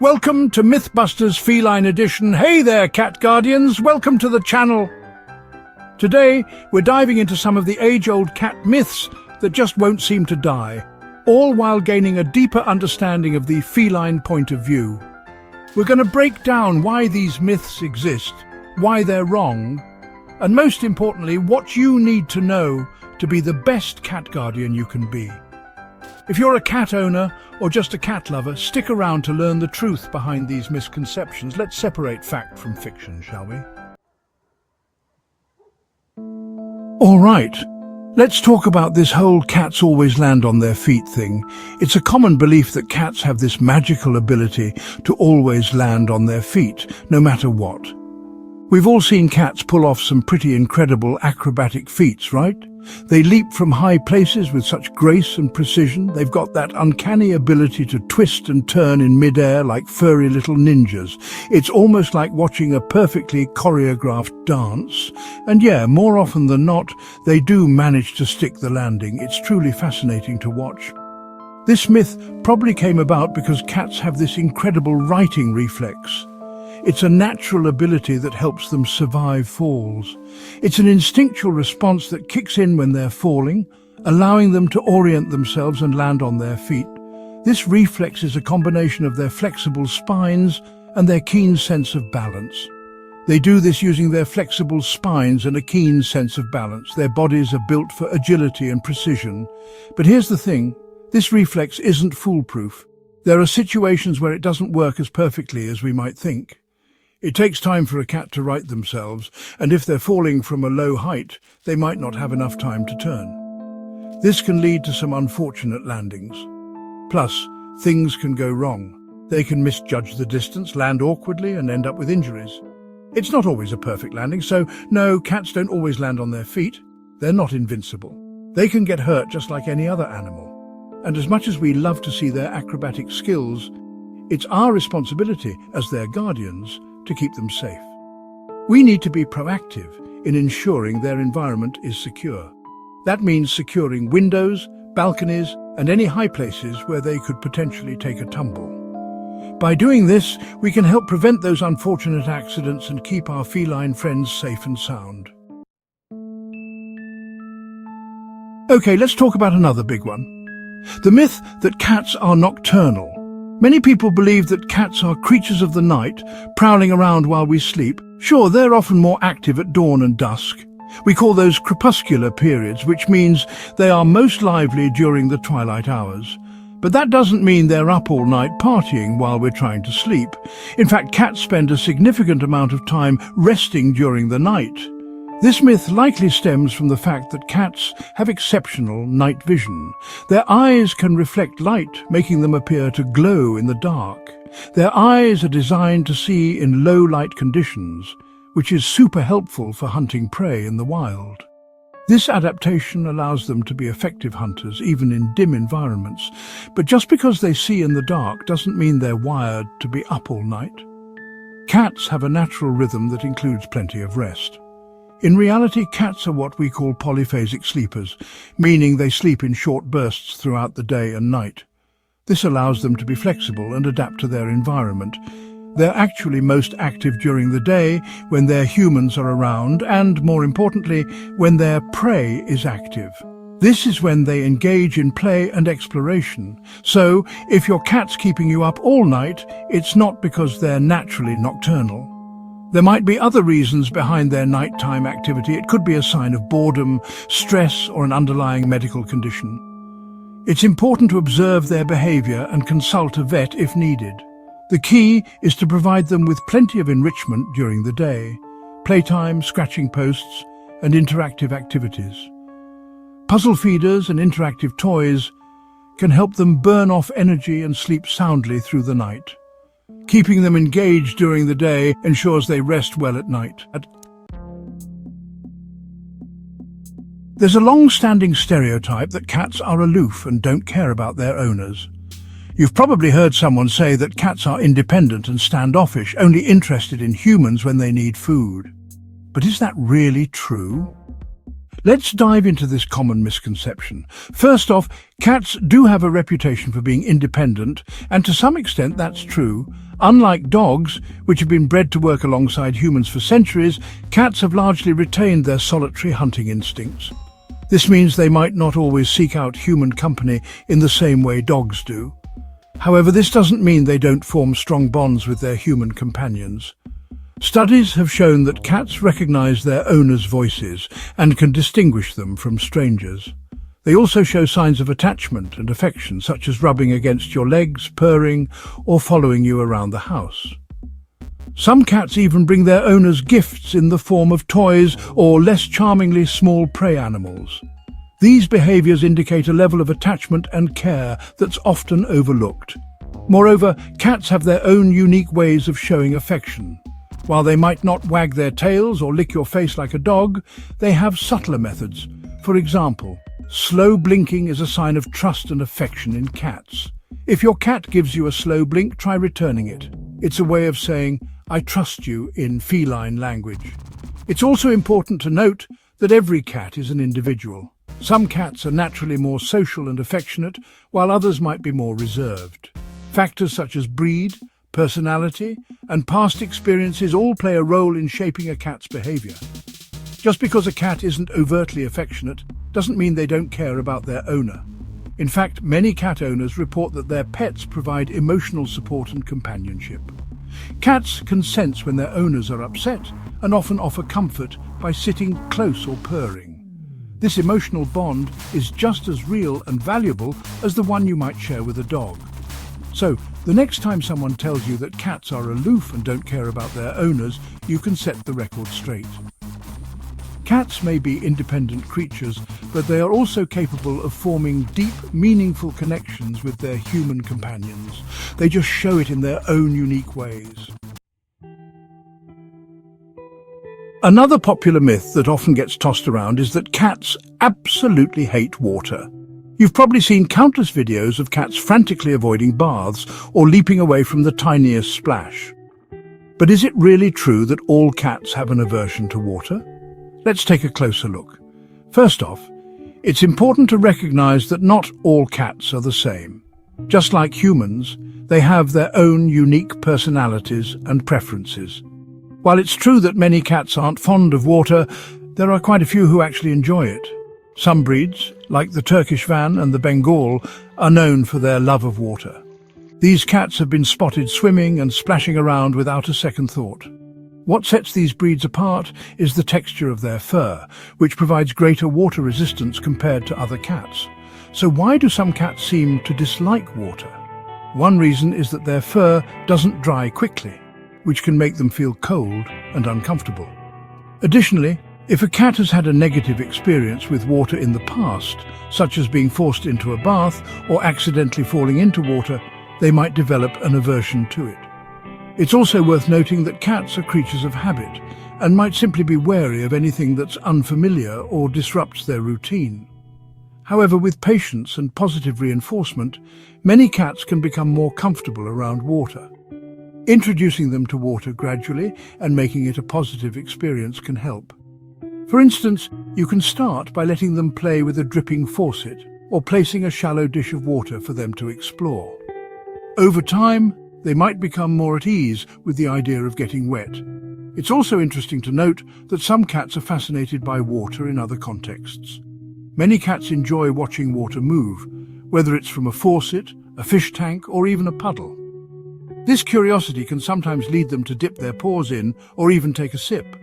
Welcome to Mythbusters Feline Edition. Hey there, cat guardians. Welcome to the channel. Today, we're diving into some of the age-old cat myths that just won't seem to die, all while gaining a deeper understanding of the feline point of view. We're going to break down why these myths exist, why they're wrong, and most importantly, what you need to know to be the best cat guardian you can be. If you're a cat owner or just a cat lover, stick around to learn the truth behind these misconceptions. Let's separate fact from fiction, shall we? All right, let's talk about this whole cats always land on their feet thing. It's a common belief that cats have this magical ability to always land on their feet, no matter what. We've all seen cats pull off some pretty incredible acrobatic feats, right? They leap from high places with such grace and precision. They've got that uncanny ability to twist and turn in midair like furry little ninjas. It's almost like watching a perfectly choreographed dance. And yeah, more often than not, they do manage to stick the landing. It's truly fascinating to watch. This myth probably came about because cats have this incredible righting reflex. It's a natural ability that helps them survive falls. It's an instinctual response that kicks in when they're falling, allowing them to orient themselves and land on their feet. This reflex is a combination of their flexible spines and their keen sense of balance. They do this using their flexible spines and a keen sense of balance. Their bodies are built for agility and precision. But here's the thing, this reflex isn't foolproof. There are situations where it doesn't work as perfectly as we might think. It takes time for a cat to right themselves, and if they're falling from a low height, they might not have enough time to turn. This can lead to some unfortunate landings. Plus, things can go wrong. They can misjudge the distance, land awkwardly, and end up with injuries. It's not always a perfect landing, so no, cats don't always land on their feet. They're not invincible. They can get hurt just like any other animal. And as much as we love to see their acrobatic skills, it's our responsibility as their guardians to keep them safe. We need to be proactive in ensuring their environment is secure. That means securing windows, balconies, and any high places where they could potentially take a tumble. By doing this, we can help prevent those unfortunate accidents and keep our feline friends safe and sound. Okay, let's talk about another big one. The myth that cats are nocturnal. Many people believe that cats are creatures of the night, prowling around while we sleep. Sure, they're often more active at dawn and dusk. We call those crepuscular periods, which means they are most lively during the twilight hours. But that doesn't mean they're up all night partying while we're trying to sleep. In fact, cats spend a significant amount of time resting during the night. This myth likely stems from the fact that cats have exceptional night vision. Their eyes can reflect light, making them appear to glow in the dark. Their eyes are designed to see in low light conditions, which is super helpful for hunting prey in the wild. This adaptation allows them to be effective hunters even in dim environments. But just because they see in the dark doesn't mean they're wired to be up all night. Cats have a natural rhythm that includes plenty of rest. In reality, cats are what we call polyphasic sleepers, meaning they sleep in short bursts throughout the day and night. This allows them to be flexible and adapt to their environment. They're actually most active during the day when their humans are around and, more importantly, when their prey is active. This is when they engage in play and exploration. So, if your cat's keeping you up all night, it's not because they're naturally nocturnal. There might be other reasons behind their nighttime activity. It could be a sign of boredom, stress, or an underlying medical condition. It's important to observe their behavior and consult a vet if needed. The key is to provide them with plenty of enrichment during the day, playtime, scratching posts, and interactive activities. Puzzle feeders and interactive toys can help them burn off energy and sleep soundly through the night. Keeping them engaged during the day ensures they rest well at night. There's a long-standing stereotype that cats are aloof and don't care about their owners. You've probably heard someone say that cats are independent and standoffish, only interested in humans when they need food. But is that really true? Let's dive into this common misconception. First off, cats do have a reputation for being independent, and to some extent that's true. Unlike dogs, which have been bred to work alongside humans for centuries, cats have largely retained their solitary hunting instincts. This means they might not always seek out human company in the same way dogs do. However, this doesn't mean they don't form strong bonds with their human companions. Studies have shown that cats recognize their owners' voices and can distinguish them from strangers. They also show signs of attachment and affection, such as rubbing against your legs, purring, or following you around the house. Some cats even bring their owners gifts in the form of toys or, less charmingly, small prey animals. These behaviors indicate a level of attachment and care that's often overlooked. Moreover, cats have their own unique ways of showing affection. While they might not wag their tails or lick your face like a dog, they have subtler methods. For example, slow blinking is a sign of trust and affection in cats. If your cat gives you a slow blink, try returning it. It's a way of saying, "I trust you," in feline language. It's also important to note that every cat is an individual. Some cats are naturally more social and affectionate, while others might be more reserved. Factors such as breed, personality, and past experiences all play a role in shaping a cat's behavior. Just because a cat isn't overtly affectionate doesn't mean they don't care about their owner. In fact, many cat owners report that their pets provide emotional support and companionship. Cats can sense when their owners are upset and often offer comfort by sitting close or purring. This emotional bond is just as real and valuable as the one you might share with a dog. So, the next time someone tells you that cats are aloof and don't care about their owners, you can set the record straight. Cats may be independent creatures, but they are also capable of forming deep, meaningful connections with their human companions. They just show it in their own unique ways. Another popular myth that often gets tossed around is that cats absolutely hate water. You've probably seen countless videos of cats frantically avoiding baths or leaping away from the tiniest splash. But is it really true that all cats have an aversion to water? Let's take a closer look. First off, it's important to recognize that not all cats are the same. Just like humans, they have their own unique personalities and preferences. While it's true that many cats aren't fond of water, there are quite a few who actually enjoy it. Some breeds, like the Turkish Van and the Bengal, are known for their love of water. These cats have been spotted swimming and splashing around without a second thought. What sets these breeds apart is the texture of their fur, which provides greater water resistance compared to other cats. So why do some cats seem to dislike water? One reason is that their fur doesn't dry quickly, which can make them feel cold and uncomfortable. Additionally, if a cat has had a negative experience with water in the past, such as being forced into a bath or accidentally falling into water, they might develop an aversion to it. It's also worth noting that cats are creatures of habit and might simply be wary of anything that's unfamiliar or disrupts their routine. However, with patience and positive reinforcement, many cats can become more comfortable around water. Introducing them to water gradually and making it a positive experience can help. For instance, you can start by letting them play with a dripping faucet or placing a shallow dish of water for them to explore. Over time, they might become more at ease with the idea of getting wet. It's also interesting to note that some cats are fascinated by water in other contexts. Many cats enjoy watching water move, whether it's from a faucet, a fish tank, or even a puddle. This curiosity can sometimes lead them to dip their paws in or even take a sip.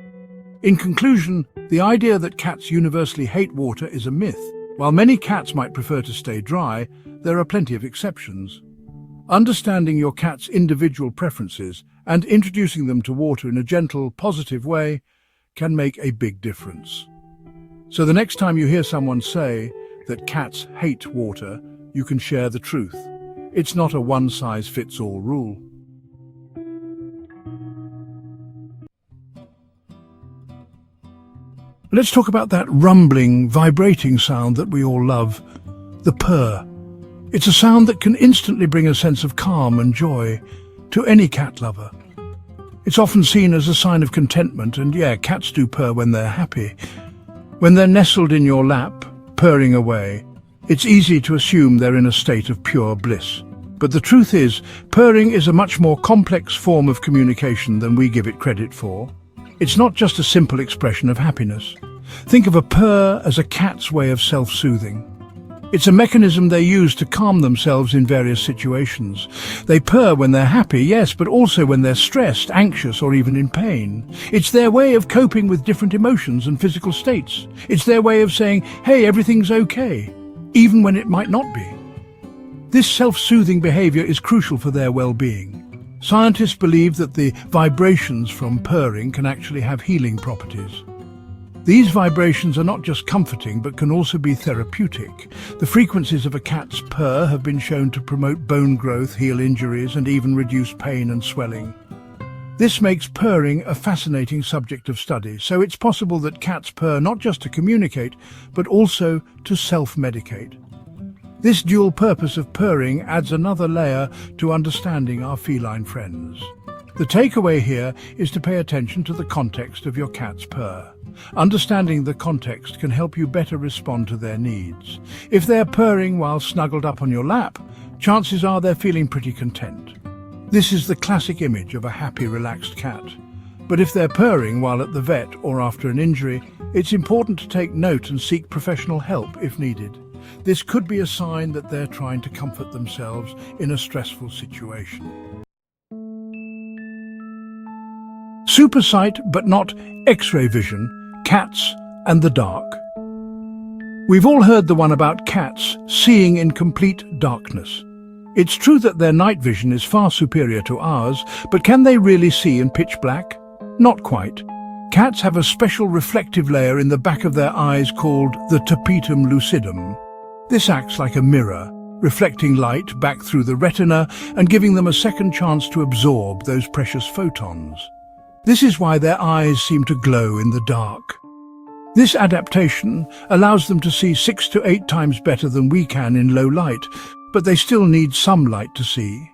In conclusion, the idea that cats universally hate water is a myth. While many cats might prefer to stay dry, there are plenty of exceptions. Understanding your cat's individual preferences and introducing them to water in a gentle, positive way can make a big difference. So the next time you hear someone say that cats hate water, you can share the truth. It's not a one-size-fits-all rule. Let's talk about that rumbling, vibrating sound that we all love, the purr. It's a sound that can instantly bring a sense of calm and joy to any cat lover. It's often seen as a sign of contentment, and yeah, cats do purr when they're happy. When they're nestled in your lap, purring away, it's easy to assume they're in a state of pure bliss. But the truth is, purring is a much more complex form of communication than we give it credit for. It's not just a simple expression of happiness. Think of a purr as a cat's way of self-soothing. It's a mechanism they use to calm themselves in various situations. They purr when they're happy, yes, but also when they're stressed, anxious, or even in pain. It's their way of coping with different emotions and physical states. It's their way of saying, hey, everything's okay, even when it might not be. This self-soothing behavior is crucial for their well-being. Scientists believe that the vibrations from purring can actually have healing properties. These vibrations are not just comforting, but can also be therapeutic. The frequencies of a cat's purr have been shown to promote bone growth, heal injuries, and even reduce pain and swelling. This makes purring a fascinating subject of study, so it's possible that cats purr not just to communicate, but also to self-medicate. This dual purpose of purring adds another layer to understanding our feline friends. The takeaway here is to pay attention to the context of your cat's purr. Understanding the context can help you better respond to their needs. If they're purring while snuggled up on your lap, chances are they're feeling pretty content. This is the classic image of a happy, relaxed cat. But if they're purring while at the vet or after an injury, it's important to take note and seek professional help if needed. This could be a sign that they're trying to comfort themselves in a stressful situation. Super sight, but not X-ray vision, cats and the dark. We've all heard the one about cats seeing in complete darkness. It's true that their night vision is far superior to ours, but can they really see in pitch black? Not quite. Cats have a special reflective layer in the back of their eyes called the tapetum lucidum. This acts like a mirror, reflecting light back through the retina and giving them a second chance to absorb those precious photons. This is why their eyes seem to glow in the dark. This adaptation allows them to see 6 to 8 times better than we can in low light, but they still need some light to see.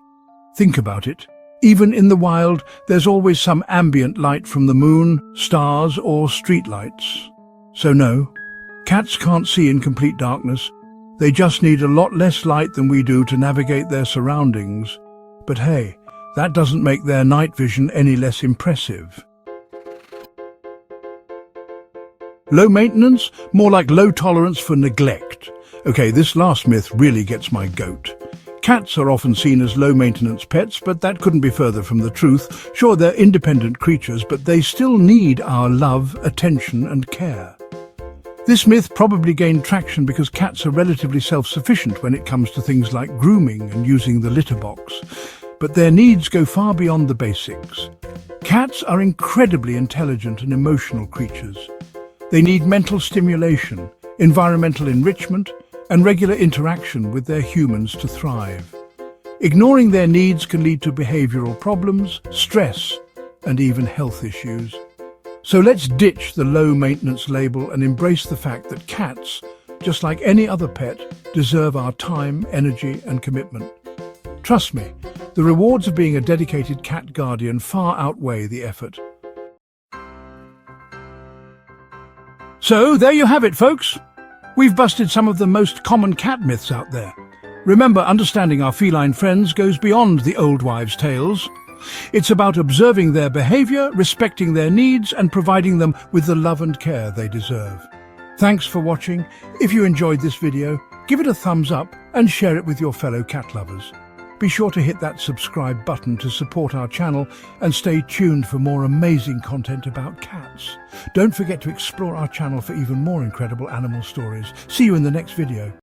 Think about it. Even in the wild, there's always some ambient light from the moon, stars, or streetlights. So no, cats can't see in complete darkness. They just need a lot less light than we do to navigate their surroundings. But hey, that doesn't make their night vision any less impressive. Low maintenance? More like low tolerance for neglect. Okay, this last myth really gets my goat. Cats are often seen as low-maintenance pets, but that couldn't be further from the truth. Sure, they're independent creatures, but they still need our love, attention, and care. This myth probably gained traction because cats are relatively self-sufficient when it comes to things like grooming and using the litter box. But their needs go far beyond the basics. Cats are incredibly intelligent and emotional creatures. They need mental stimulation, environmental enrichment, and regular interaction with their humans to thrive. Ignoring their needs can lead to behavioral problems, stress, and even health issues. So let's ditch the low-maintenance label and embrace the fact that cats, just like any other pet, deserve our time, energy, and commitment. Trust me, the rewards of being a dedicated cat guardian far outweigh the effort. So, there you have it, folks. We've busted some of the most common cat myths out there. Remember, understanding our feline friends goes beyond the old wives' tales. It's about observing their behavior, respecting their needs, and providing them with the love and care they deserve. Thanks for watching. If you enjoyed this video, give it a thumbs up and share it with your fellow cat lovers. Be sure to hit that subscribe button to support our channel and stay tuned for more amazing content about cats. Don't forget to explore our channel for even more incredible animal stories. See you in the next video.